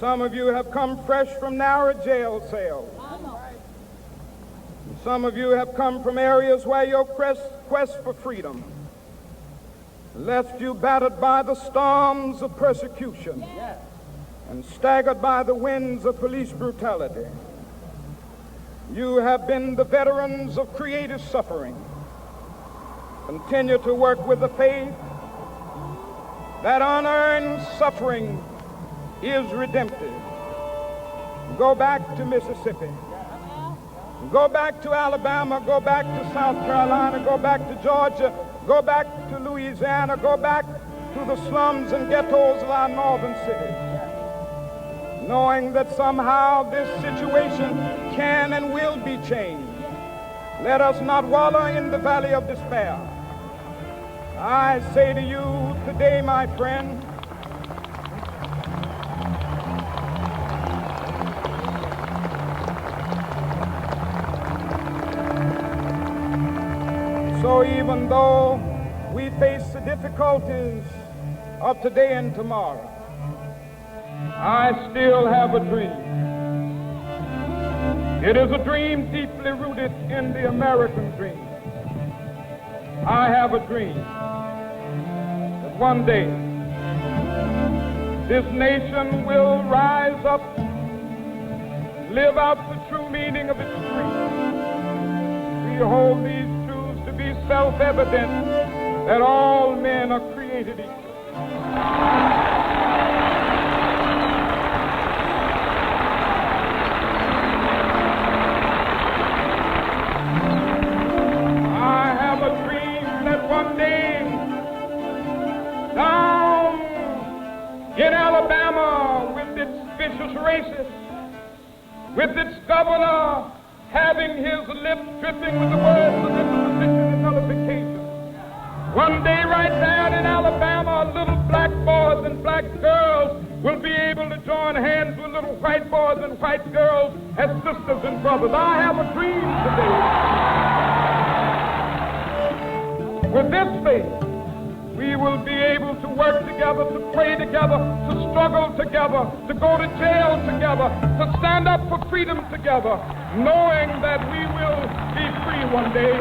Some of you have come fresh from narrow jail cells. Some of you have come from areas where your quest for freedom left you battered by the storms of persecution and staggered by the winds of police brutality. You have been the veterans of creative suffering. Continue to work with the faith that unearned suffering is redemptive. Go back to Mississippi. Go back to Alabama. Go back to South Carolina. Go back to Georgia. Go back to Louisiana. Go back to the slums and ghettos of our northern cities, knowing that somehow this situation can and will be changed. Let us not wallow in the valley of despair. I say to you today, my friend, so even though we face the difficulties of today and tomorrow, I still have a dream. It is a dream deeply rooted in the American dream. I have a dream that one day this nation will rise up, live out the true meaning of its creed. We hold these truths to be self-evident, that all men are created equal. One day, down in Alabama, with its vicious racists, with its governor having his lips dripping with the words of imposition and nullification. One day, right there in Alabama, little black boys and black girls will be able to join hands with little white boys and white girls as sisters and brothers. I have a dream today. With this faith, we will be able to work together, to pray together, to struggle together, to go to jail together, to stand up for freedom together, knowing that we will be free one day.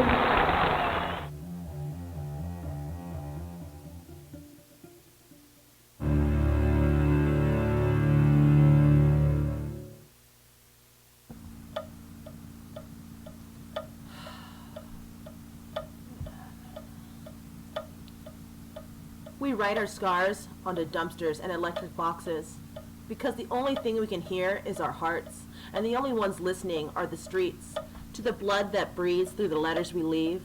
We write our scars onto dumpsters and electric boxes because the only thing we can hear is our hearts, and the only ones listening are the streets. To the blood that breathes through the letters we leave,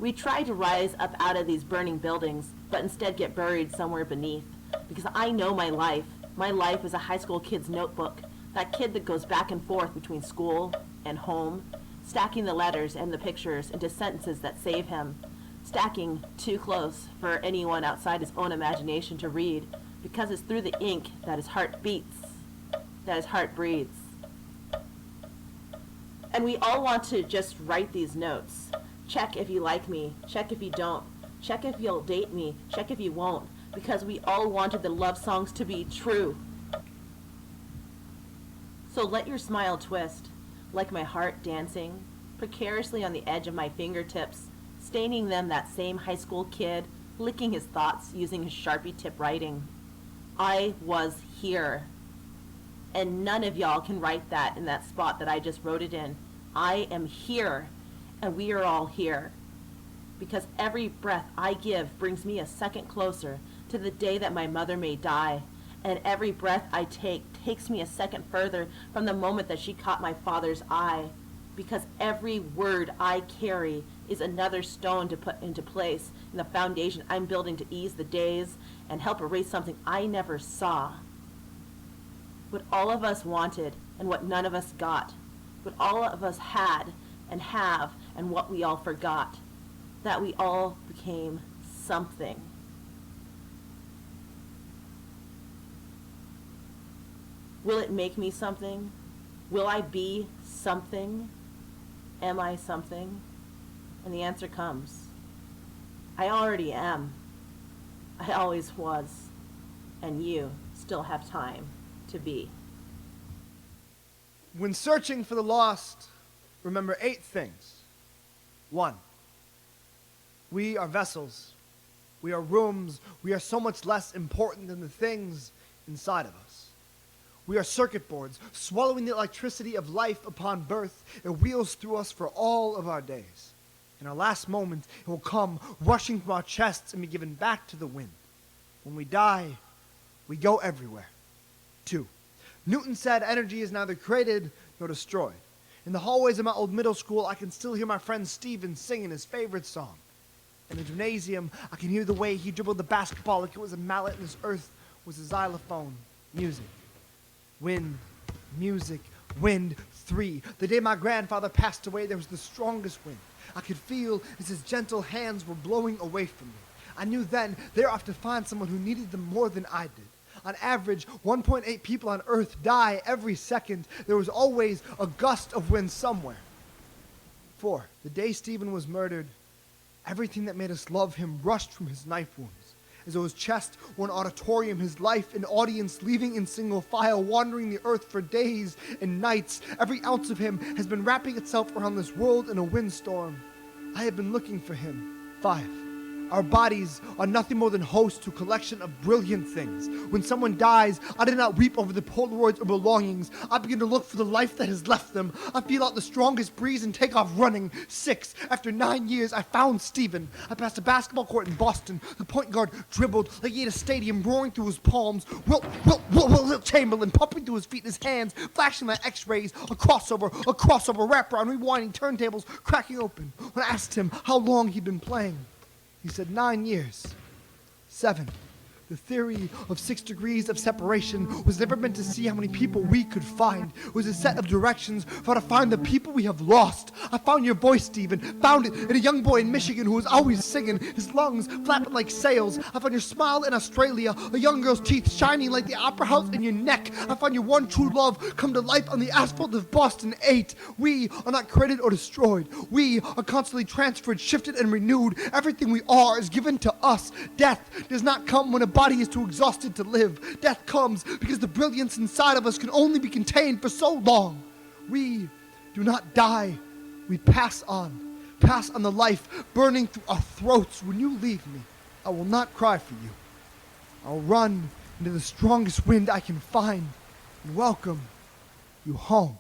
we try to rise up out of these burning buildings, but instead get buried somewhere beneath. Because I know my life. My life is a high school kid's notebook, that kid that goes back and forth between school and home, stacking the letters and the pictures into sentences that save him. Stacking too close for anyone outside his own imagination to read, because it's through the ink that his heart beats, that his heart breathes. And we all want to just write these notes. Check if you like me, check if you don't, check if you'll date me, check if you won't, because we all wanted the love songs to be true. So let your smile twist, like my heart dancing, precariously on the edge of my fingertips, staining them that same high school kid, licking his thoughts using his Sharpie tip writing. I was here. And none of y'all can write that in that spot that I just wrote it in. I am here, and we are all here. Because every breath I give brings me a second closer to the day that my mother may die. And every breath I take takes me a second further from the moment that she caught my father's eye. Because every word I carry is another stone to put into place in the foundation I'm building to ease the days and help erase something I never saw. What all of us wanted and what none of us got. What all of us had and have and what we all forgot. That we all became something. Will it make me something? Will I be something? Am I something? And the answer comes. I already am. I always was. And you still have time to be. When searching for the lost, remember 8 things. 1, we are vessels. We are rooms. We are so much less important than the things inside of us. We are circuit boards, swallowing the electricity of life upon birth. It wheels through us for all of our days. In our last moment, it will come rushing from our chests and be given back to the wind. When we die, we go everywhere. 2, Newton said energy is neither created nor destroyed. In the hallways of my old middle school, I can still hear my friend Steven singing his favorite song. In the gymnasium, I can hear the way he dribbled the basketball like it was a mallet and his earth was a xylophone. Music. Wind. Music. Wind. 3, the day my grandfather passed away, there was the strongest wind. I could feel as his gentle hands were blowing away from me. I knew then they're off to find someone who needed them more than I did. On average, 1.8 people on Earth die every second. There was always a gust of wind somewhere. 4, the day Stephen was murdered, everything that made us love him rushed from his knife wounds. As though his chest were an auditorium, his life an audience, leaving in single file, wandering the earth for days and nights. Every ounce of him has been wrapping itself around this world in a windstorm. I have been looking for him. 5, our bodies are nothing more than hosts to a collection of brilliant things. When someone dies, I do not weep over the Polaroids or belongings. I begin to look for the life that has left them. I feel out the strongest breeze and take off running. 6, after 9 years, I found Stephen. I passed a basketball court in Boston. The point guard dribbled like he had a stadium roaring through his palms. Wilt Chamberlain pumping through his feet, his hands flashing like x-rays. A crossover wraparound, rewinding turntables cracking open. When I asked him how long he'd been playing, he said 9 years. 7, the theory of 6 degrees of separation was never meant to see how many people we could find. It was a set of directions for how to find the people we have lost. I found your voice, Stephen. Found it in a young boy in Michigan who was always singing, his lungs flapping like sails. I found your smile in Australia, a young girl's teeth shining like the opera house in your neck. I found your one true love come to life on the asphalt of Boston. 8, we are not created or destroyed. We are constantly transferred, shifted, and renewed. Everything we are is given to us. Death does not come when a body is too exhausted to live. Death comes because the brilliance inside of us can only be contained for so long. We do not die. We pass on the life burning through our throats. When you leave me, I will not cry for you. I'll run into the strongest wind I can find and welcome you home.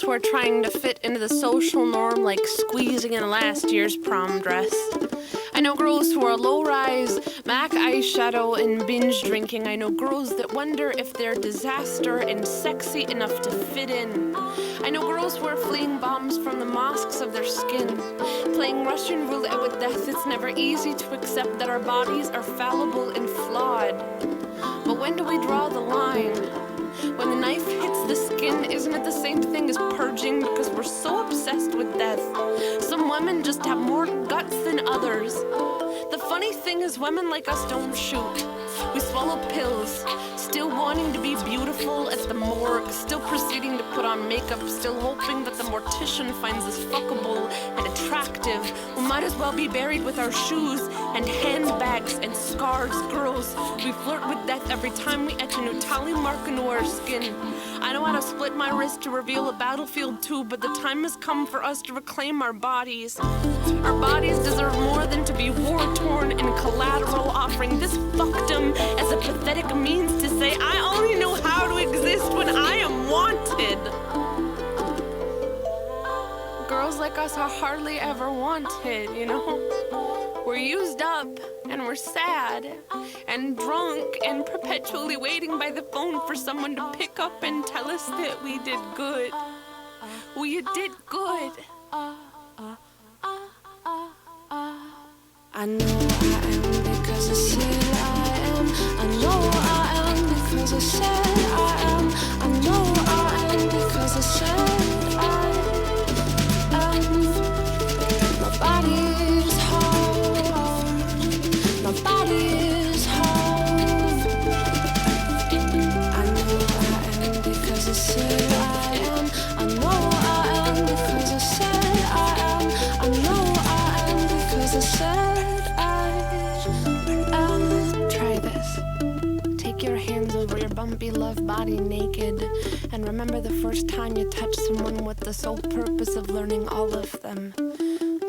Who are trying to fit into the social norm like squeezing in last year's prom dress. I know girls who are low-rise, MAC eyeshadow, and binge drinking. I know girls that wonder if they're disaster and sexy enough to fit in. I know girls who are fleeing bombs from the mosques of their skin, playing Russian roulette with death. It's never easy to accept that our bodies are fallible and flawed. But when do we draw the line? When the knife hits the skin, isn't it the same thing as purging? Because we're so obsessed with death. Some women just have more guts than others. The funny thing is women like us don't shoot. We swallow pills, still wanting to be beautiful at the morgue, still proceeding to put on makeup, still hoping that the mortician finds us fuckable and attractive. We might as well be buried with our shoes and handbags and scars. Girls, we flirt with death every time we etch a new tally mark into our skin. I know how to split my wrist to reveal a battlefield too, but the time has come for us to reclaim our bodies. Our bodies deserve more than to be war-torn and collateral, offering this fuckdom as a pathetic means to say, I only know how to exist when I am wanted. Girls like us are hardly ever wanted, you know? We're used up, and we're sad, and drunk, and perpetually waiting by the phone for someone to pick up and tell us that we did good. We did good. I know I am because I said I am. I know I am because I said I am. I know I am because I said I am. My body is home. My body is home. I know I am because I said I am. I know I am because I said I am. I know I am because I said. Bumpy love body naked, and remember the first time you touched someone with the sole purpose of learning all of them.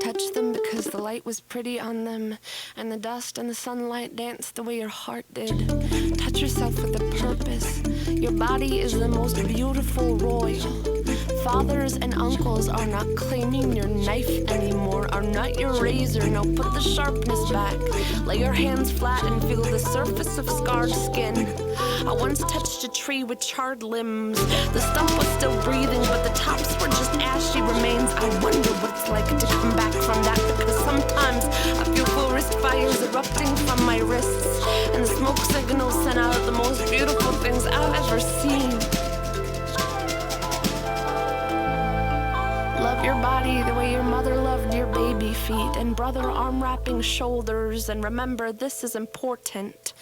Touch them because the light was pretty on them, and the dust and the sunlight danced the way your heart did. Touch yourself with a purpose. Your body is the most beautiful royal. Fathers and uncles are not claiming your knife anymore, are not your razor. No, put the sharpness back. Lay your hands flat and feel the surface of scarred skin. I once touched a tree with charred limbs. The stump was still breathing, but the tops were just ashy remains. I wonder what it's like to come back from that, because sometimes I feel forest fires erupting from my wrists, and the smoke signals send out the most beautiful things I've ever seen. Love your body the way your mother loved your baby feet, and brother arm-wrapping shoulders, and remember this is important.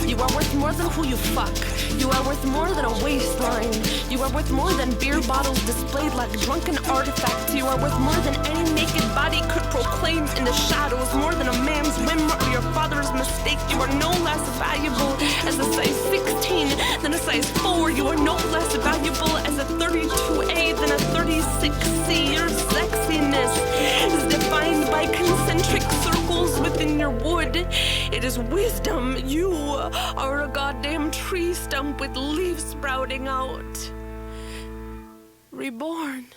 You are worth more than who you fuck. You are worth more than a waistline. You are worth more than beer bottles displayed like drunken artifacts. You are worth more than any naked body could proclaim in the shadows. More than a man's whim or your father's mistake. You are no less valuable as a size 16 than a size 4. You are no less valuable as a 32A than a 36C. Your sexiness is defined by concentric circles within your wood. It is wisdom. You are a goddamn tree stump with leaves sprouting out. Reborn.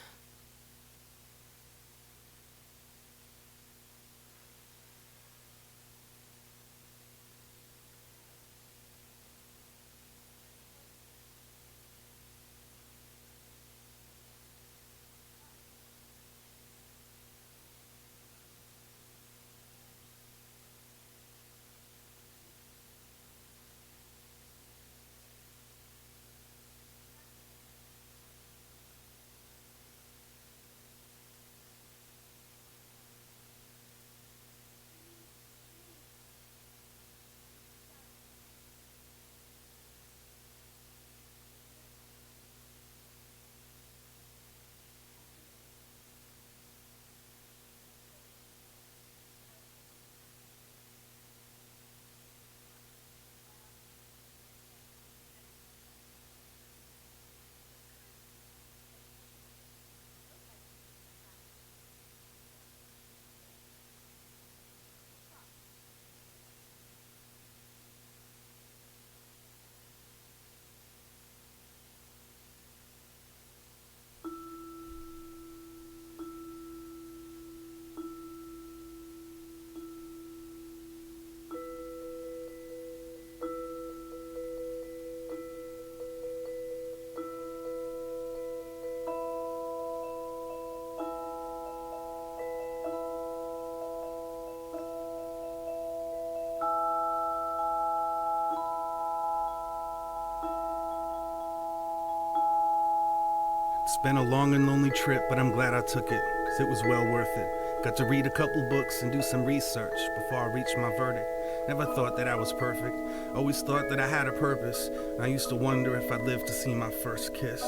It's been a long and lonely trip, but I'm glad I took it, cause it was well worth it. Got to read a couple books and do some research before I reached my verdict. Never thought that I was perfect, always thought that I had a purpose. I used to wonder if I'd live to see my first kiss.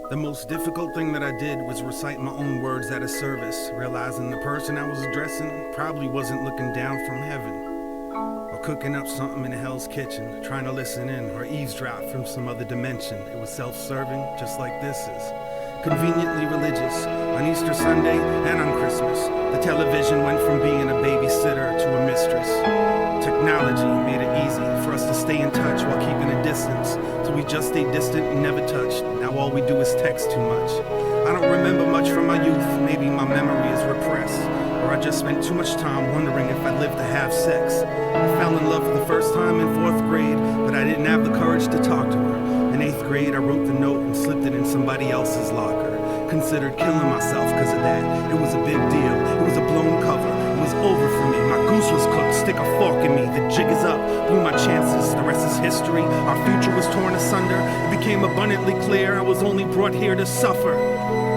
The most difficult thing that I did was recite my own words at a service, realizing the person I was addressing probably wasn't looking down from heaven. Or cooking up something in Hell's Kitchen, trying to listen in or eavesdrop from some other dimension. It was self-serving, just like this is. Conveniently religious, on Easter Sunday and on Christmas. The television went from being a babysitter to a mistress. Technology made it easy for us to stay in touch while keeping a distance. So we just stayed distant and never touched. Now all we do is text too much. I don't remember much from my youth, maybe my memory is repressed. Or I just spent too much time wondering if I'd live to have sex. I fell in love for the first time in 4th grade, but I didn't have the courage to talk to her. In 8th grade, I wrote the note and slipped it in somebody else's locker. Considered killing myself because of that. It was a big deal. It was a blown cover. It was over for me. My goose was cooked. Stick a fork in me. The jig is up. Blew my chances. The rest is history. Our future was torn asunder. It became abundantly clear I was only brought here to suffer.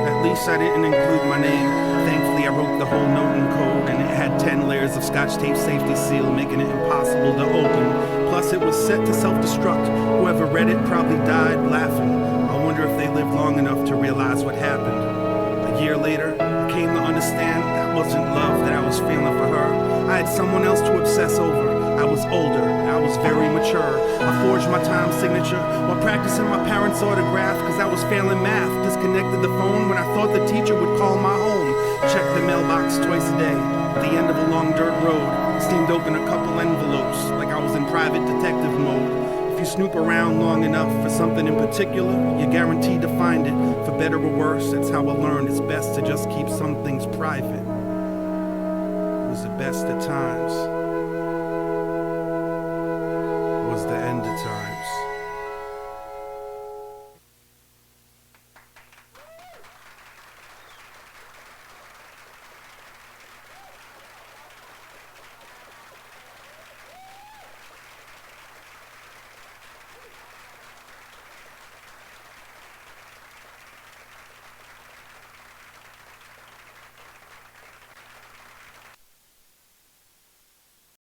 At least I didn't include my name. Thankfully, I wrote the whole note in code, and it had 10 layers of Scotch tape safety seal, making it impossible to open. Plus, it was set to self-destruct. Whoever read it probably died laughing. I wonder if they lived long enough to realize what happened. A year later, I came to understand that wasn't love that I was feeling for her. I had someone else to obsess over. I was older. I was very mature. I forged my time signature while practicing my parents' autograph because I was failing math. Disconnected the phone when I thought the teacher would call my home. Checked the mailbox twice a day. At the end of a long dirt road, steamed open a couple envelopes like I was in private detective mode. If you snoop around long enough for something in particular, you're guaranteed to find it. For better or worse, that's how I learned it's best to just keep some things private. It was the best at times.